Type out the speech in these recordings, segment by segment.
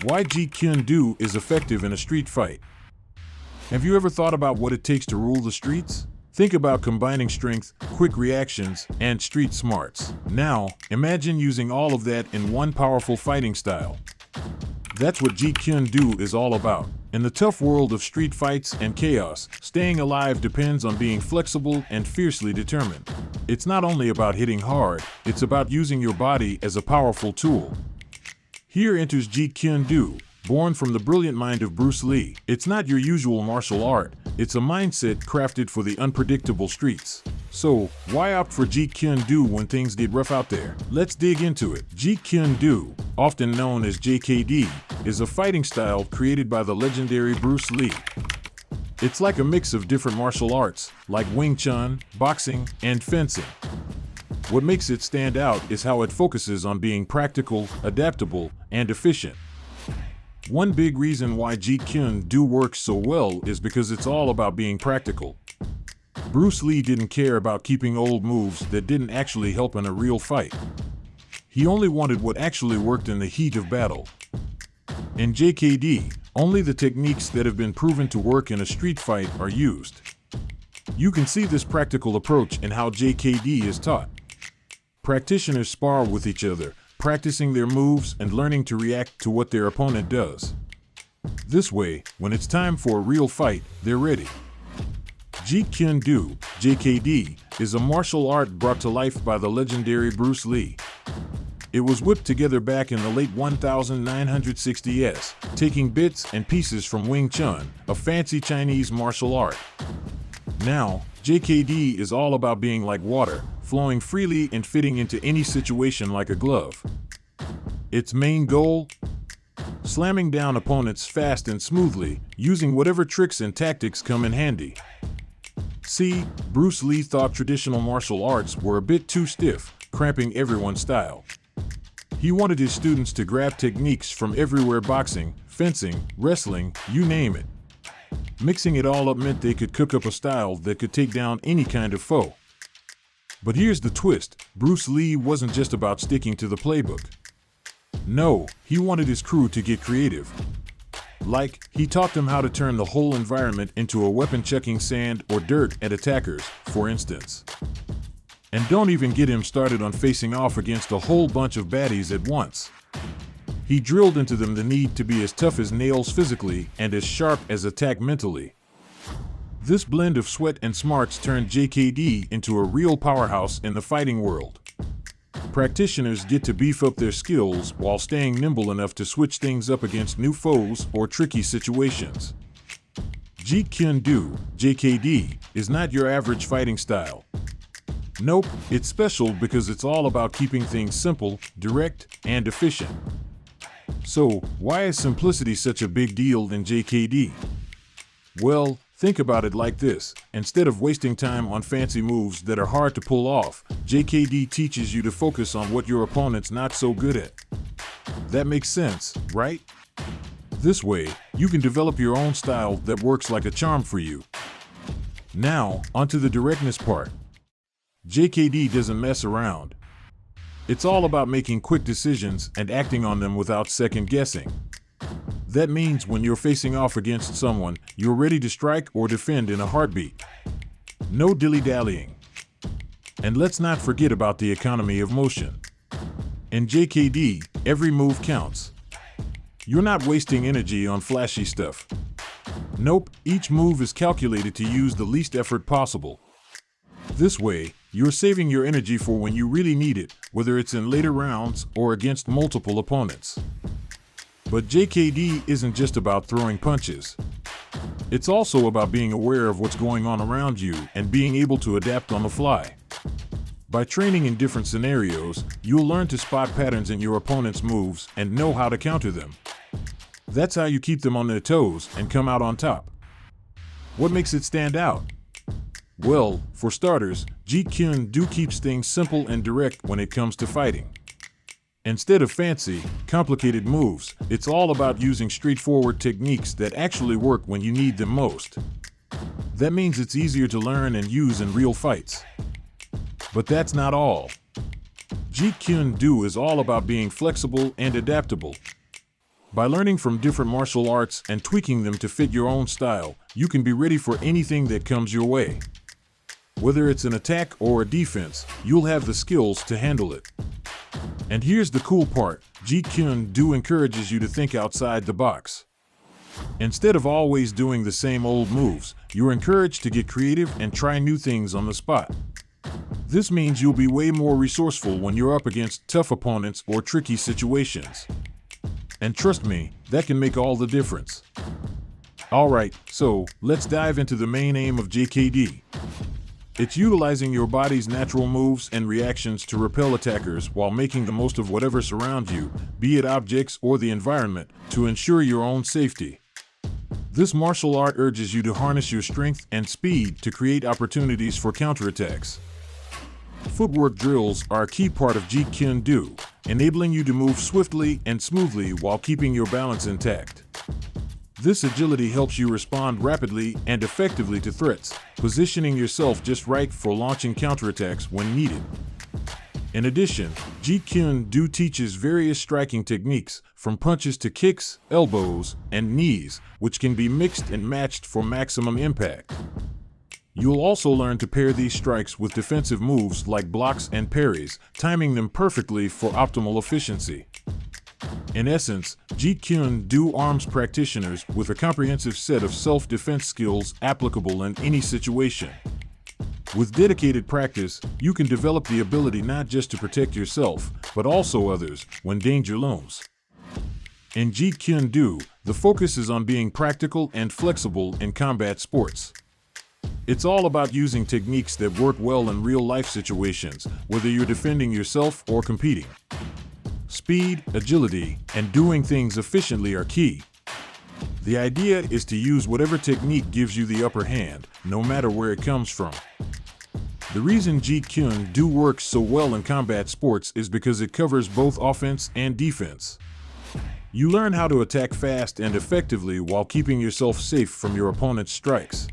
Why Jeet Kune Do is effective in a street fight. Have you ever thought about what it takes to rule the streets? Think about combining strength, quick reactions, and street smarts. Now, imagine using all of that in one powerful fighting style. That's what Jeet Kune Do is all about. In the tough world of street fights and chaos, staying alive depends on being flexible and fiercely determined. It's not only about hitting hard, it's about using your body as a powerful tool. Here enters Jeet Kune Do, born from the brilliant mind of Bruce Lee. It's not your usual martial art, it's a mindset crafted for the unpredictable streets. So, why opt for Jeet Kune Do when things get rough out there? Let's dig into it. Jeet Kune Do, often known as JKD, is a fighting style created by the legendary Bruce Lee. It's like a mix of different martial arts, like Wing Chun, boxing, and fencing. What makes it stand out is how it focuses on being practical, adaptable, and efficient. One big reason why Jeet Kune Do works so well is because it's all about being practical. Bruce Lee didn't care about keeping old moves that didn't actually help in a real fight. He only wanted what actually worked in the heat of battle. In JKD, only the techniques that have been proven to work in a street fight are used. You can see this practical approach in how JKD is taught. Practitioners spar with each other, practicing their moves and learning to react to what their opponent does. This way, when it's time for a real fight, they're ready. Jeet Kune Do, JKD, is a martial art brought to life by the legendary Bruce Lee. It was whipped together back in the late 1960s, taking bits and pieces from Wing Chun, a fancy Chinese martial art. Now, JKD is all about being like water, flowing freely and fitting into any situation like a glove. Its main goal? Slamming down opponents fast and smoothly, using whatever tricks and tactics come in handy. See, Bruce Lee thought traditional martial arts were a bit too stiff, cramping everyone's style. He wanted his students to grab techniques from everywhere: boxing, fencing, wrestling, you name it. Mixing it all up meant they could cook up a style that could take down any kind of foe. But here's the twist: Bruce Lee wasn't just about sticking to the playbook. No, he wanted his crew to get creative. Like, he taught them how to turn the whole environment into a weapon, chucking sand or dirt at attackers, for instance. And don't even get him started on facing off against a whole bunch of baddies at once. He drilled into them the need to be as tough as nails physically and as sharp as attack mentally. This blend of sweat and smarts turned JKD into a real powerhouse in the fighting world. Practitioners get to beef up their skills while staying nimble enough to switch things up against new foes or tricky situations. Jeet Kune Do, JKD, is not your average fighting style. Nope, it's special because it's all about keeping things simple, direct, and efficient. So, why is simplicity such a big deal in JKD? Well, think about it like this: instead of wasting time on fancy moves that are hard to pull off, JKD teaches you to focus on what your opponent's not so good at. That makes sense, right? This way, you can develop your own style that works like a charm for you. Now, onto the directness part. JKD doesn't mess around. It's all about making quick decisions and acting on them without second guessing. That means when you're facing off against someone, you're ready to strike or defend in a heartbeat. No dilly-dallying. And let's not forget about the economy of motion. In JKD, every move counts. You're not wasting energy on flashy stuff. Nope, each move is calculated to use the least effort possible. This way, you're saving your energy for when you really need it, whether it's in later rounds or against multiple opponents. But JKD isn't just about throwing punches. It's also about being aware of what's going on around you and being able to adapt on the fly. By training in different scenarios, you'll learn to spot patterns in your opponent's moves and know how to counter them. That's how you keep them on their toes and come out on top. What makes it stand out? Well, for starters, Jeet Kune Do keeps things simple and direct when it comes to fighting. Instead of fancy, complicated moves, it's all about using straightforward techniques that actually work when you need them most. That means it's easier to learn and use in real fights. But that's not all. Jeet Kune Do is all about being flexible and adaptable. By learning from different martial arts and tweaking them to fit your own style, you can be ready for anything that comes your way. Whether it's an attack or a defense, you'll have the skills to handle it. And here's the cool part, Jeet Kune Do encourages you to think outside the box. Instead of always doing the same old moves, you're encouraged to get creative and try new things on the spot. This means you'll be way more resourceful when you're up against tough opponents or tricky situations. And trust me, that can make all the difference. Alright, so let's dive into the main aim of JKD. It's utilizing your body's natural moves and reactions to repel attackers while making the most of whatever surrounds you, be it objects or the environment, to ensure your own safety. This martial art urges you to harness your strength and speed to create opportunities for counterattacks. Footwork drills are a key part of Jeet Kune Do, enabling you to move swiftly and smoothly while keeping your balance intact. This agility helps you respond rapidly and effectively to threats, positioning yourself just right for launching counterattacks when needed. In addition, Jeet Kune Do teaches various striking techniques, from punches to kicks, elbows, and knees, which can be mixed and matched for maximum impact. You'll also learn to pair these strikes with defensive moves like blocks and parries, timing them perfectly for optimal efficiency. In essence, Jeet Kune Do arms practitioners with a comprehensive set of self-defense skills applicable in any situation. With dedicated practice, you can develop the ability not just to protect yourself, but also others when danger looms. In Jeet Kune Do, the focus is on being practical and flexible in combat sports. It's all about using techniques that work well in real-life situations, whether you're defending yourself or competing. Speed, agility, and doing things efficiently are key. The idea is to use whatever technique gives you the upper hand, no matter where it comes from. The reason Jeet Kune Do works so well in combat sports is because it covers both offense and defense. You learn how to attack fast and effectively while keeping yourself safe from your opponent's strikes.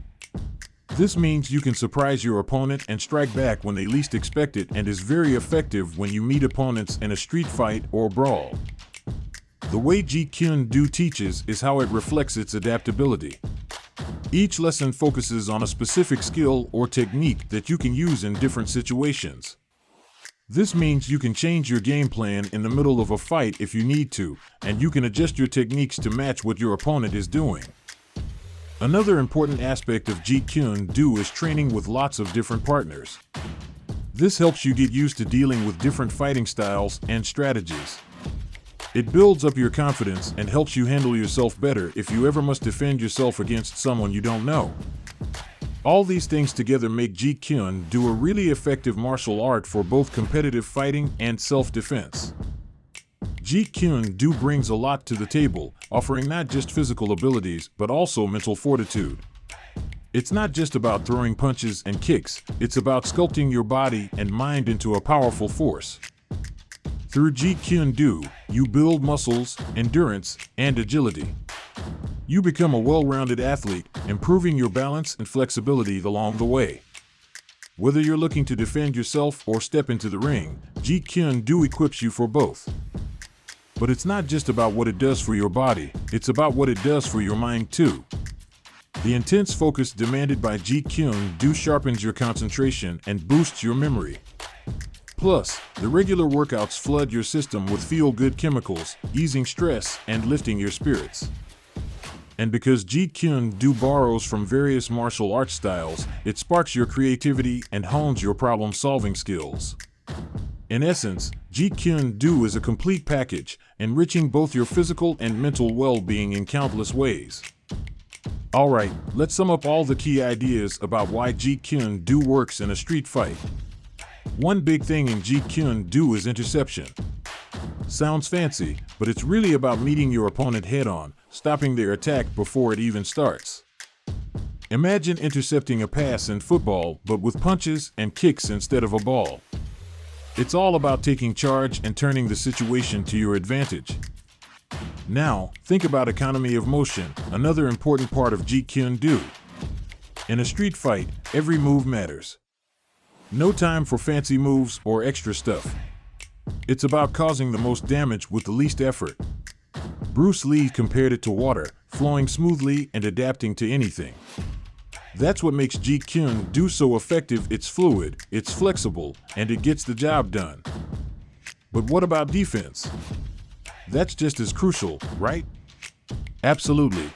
This means you can surprise your opponent and strike back when they least expect it, and is very effective when you meet opponents in a street fight or brawl. The way Jeet Kune Do teaches is how it reflects its adaptability. Each lesson focuses on a specific skill or technique that you can use in different situations. This means you can change your game plan in the middle of a fight if you need to, and you can adjust your techniques to match what your opponent is doing. Another important aspect of Jeet Kune Do is training with lots of different partners. This helps you get used to dealing with different fighting styles and strategies. It builds up your confidence and helps you handle yourself better if you ever must defend yourself against someone you don't know. All these things together make Jeet Kune Do a really effective martial art for both competitive fighting and self-defense. Jeet Kune Do brings a lot to the table, offering not just physical abilities, but also mental fortitude. It's not just about throwing punches and kicks, it's about sculpting your body and mind into a powerful force. Through Jeet Kune Do, you build muscles, endurance, and agility. You become a well-rounded athlete, improving your balance and flexibility along the way. Whether you're looking to defend yourself or step into the ring, Jeet Kune Do equips you for both. But it's not just about what it does for your body, it's about what it does for your mind too. The intense focus demanded by Jeet Kune Do sharpens your concentration and boosts your memory. Plus, the regular workouts flood your system with feel-good chemicals, easing stress and lifting your spirits. And because Jeet Kune Do borrows from various martial arts styles, it sparks your creativity and hones your problem-solving skills. In essence, Jeet Kune Do is a complete package, enriching both your physical and mental well-being in countless ways. Alright, let's sum up all the key ideas about why Jeet Kune Do works in a street fight. One big thing in Jeet Kune Do is interception. Sounds fancy, but it's really about meeting your opponent head-on, stopping their attack before it even starts. Imagine intercepting a pass in football, but with punches and kicks instead of a ball. It's all about taking charge and turning the situation to your advantage. Now, think about economy of motion, another important part of Jeet Kune Do. In a street fight, every move matters. No time for fancy moves or extra stuff. It's about causing the most damage with the least effort. Bruce Lee compared it to water, flowing smoothly and adapting to anything. That's what makes Jeet Kune Do so effective. It's fluid, it's flexible, and it gets the job done. But what about defense? That's just as crucial, right? Absolutely.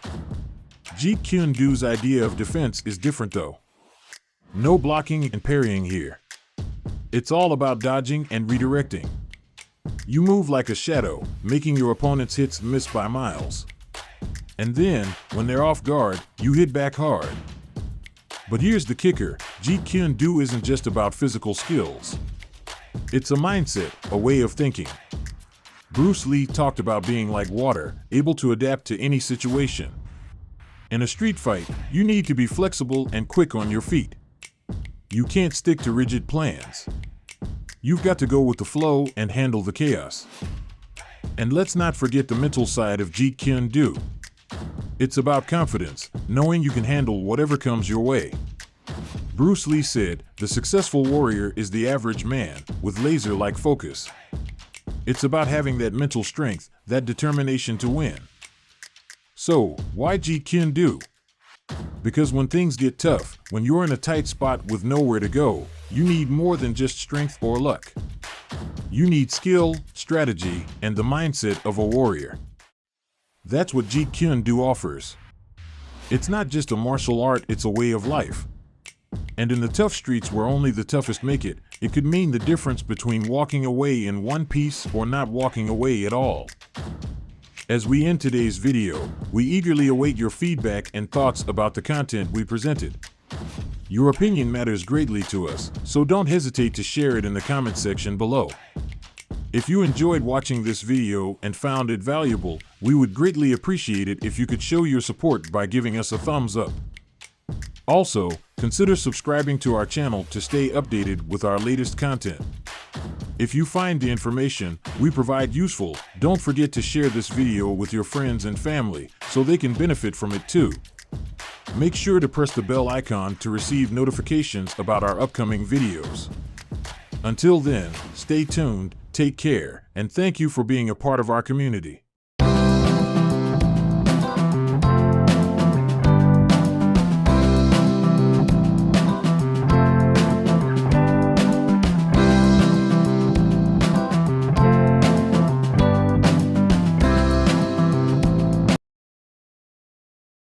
Jeet Kune Do's idea of defense is different though. No blocking and parrying here. It's all about dodging and redirecting. You move like a shadow, making your opponent's hits miss by miles. And then, when they're off guard, you hit back hard. But here's the kicker, Jeet Kune Do isn't just about physical skills. It's a mindset, a way of thinking. Bruce Lee talked about being like water, able to adapt to any situation. In a street fight, you need to be flexible and quick on your feet. You can't stick to rigid plans. You've got to go with the flow and handle the chaos. And let's not forget the mental side of Jeet Kune Do. It's about confidence, knowing you can handle whatever comes your way. Bruce Lee said, "The successful warrior is the average man, with laser-like focus." It's about having that mental strength, that determination to win. So, why Jeet Kune Do? Because when things get tough, when you're in a tight spot with nowhere to go, you need more than just strength or luck. You need skill, strategy, and the mindset of a warrior. That's what Jeet Kune Do offers. It's not just a martial art, it's a way of life. And in the tough streets where only the toughest make it, it could mean the difference between walking away in one piece or not walking away at all. As we end today's video, we eagerly await your feedback and thoughts about the content we presented. Your opinion matters greatly to us, so don't hesitate to share it in the comment section below. If you enjoyed watching this video and found it valuable, we would greatly appreciate it if you could show your support by giving us a thumbs up. Also, consider subscribing to our channel to stay updated with our latest content. If you find the information we provide useful, don't forget to share this video with your friends and family so they can benefit from it too. Make sure to press the bell icon to receive notifications about our upcoming videos. Until then, stay tuned, take care, and thank you for being a part of our community.